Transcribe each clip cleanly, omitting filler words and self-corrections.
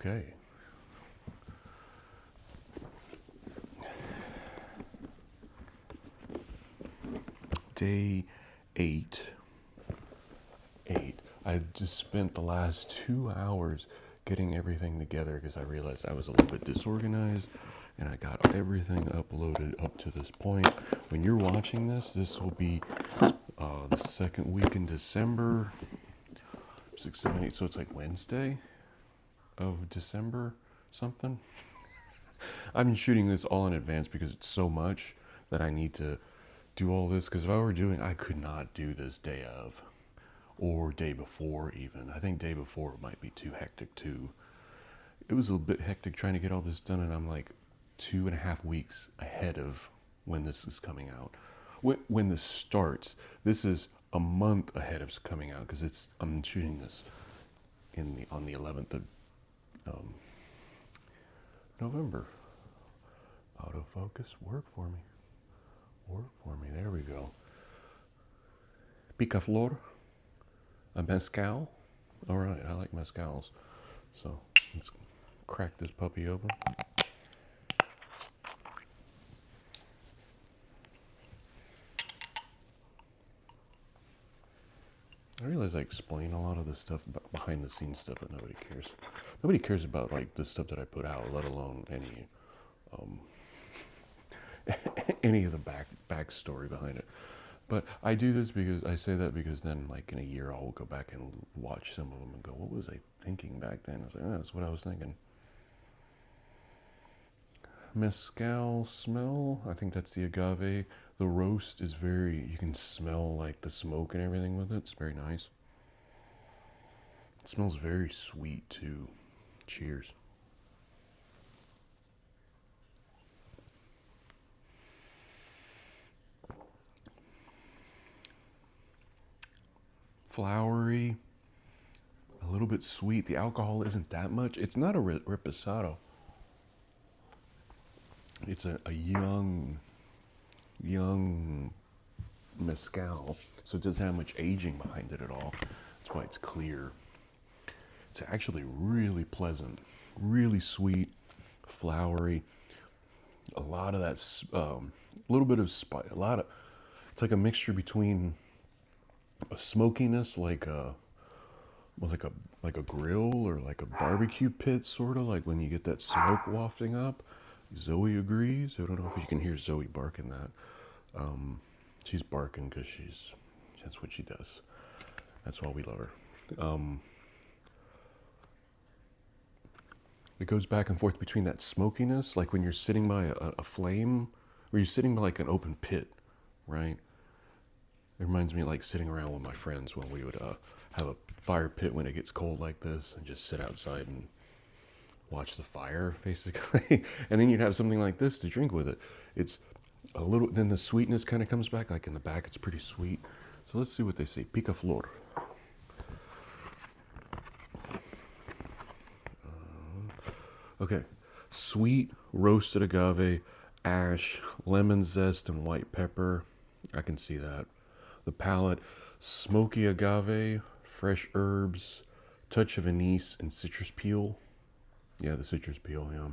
Okay. Day 8. I just spent the last 2 hours getting everything together because I realized I was a little bit disorganized and I got everything uploaded up to this point. When you're watching this, this will be the second week in December. 6, 7, 8. So it's like Wednesday of December something. I've been shooting this all in advance because it's so much that I need to do all this. Because if I were doing, I could not do this day of or day before even. I think day before might be too hectic too. It was a bit hectic trying to get all this done, and I'm like 2.5 weeks ahead of when this is coming out. When this starts, this is a month ahead of coming out because I'm shooting this on the 11th of November. Autofocus, work for me. There we go. Picaflor, a mezcal. All right, I like mezcals. So let's crack this puppy open. I realize I explain a lot of this stuff, behind the scenes stuff, but nobody cares. Nobody cares about like the stuff that I put out, let alone any of the backstory behind it. But I do this because I say that because then, like in a year, I'll go back and watch some of them and go, "What was I thinking back then?" I was like, "Oh, that's what I was thinking." Mezcal smell. I think that's the agave. The roast is you can smell like the smoke and everything with it. It's very nice. It smells very sweet too. Cheers. Flowery, a little bit sweet. The alcohol isn't that much. It's not a reposado. It's a young mezcal, so it doesn't have much aging behind it at all. That's why it's clear. It's actually really pleasant, really sweet, flowery. A lot of that, little bit of spice. It's like a mixture between a smokiness, like a grill or like a barbecue pit, sort of like when you get that smoke wafting up. Zoe agrees. I don't know if you can hear Zoe barking that. She's barking because that's what she does. That's why we love her. It goes back and forth between that smokiness, like when you're sitting by a flame, or you're sitting by like an open pit, right? It reminds me of like sitting around with my friends when we would have a fire pit when it gets cold like this and just sit outside and watch the fire, basically. And then you'd have something like this to drink with it. It's a little, then the sweetness kind of comes back, like in the back, it's pretty sweet. So let's see what they say. Picaflor. Okay. Sweet roasted agave, ash, lemon zest, and white pepper. I can see that. The palate, smoky agave, fresh herbs, touch of anise, and citrus peel. Yeah, the citrus peel, yeah.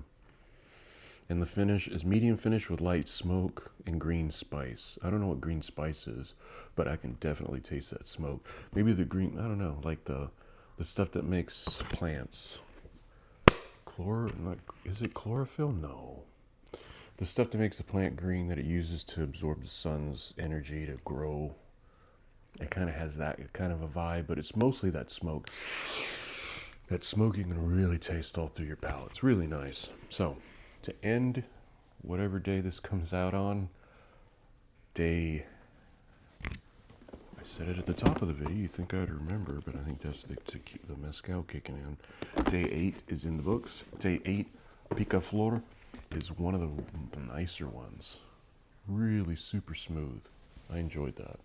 And the finish is medium finish with light smoke and green spice. I don't know what green spice is, but I can definitely taste that smoke. Maybe the green, I don't know, like the stuff that makes plants. Is it chlorophyll? No. The stuff that makes the plant green that it uses to absorb the sun's energy to grow. It kind of has that kind of a vibe, but it's mostly that smoke. That smoke you can really taste all through your palate. It's really nice. So, to end whatever day this comes out on, I said it at the top of the video, you think I'd remember, but I think that's the mezcal kicking in. Day 8 is in the books. Day 8, Picaflor, is one of the nicer ones. Really super smooth. I enjoyed that.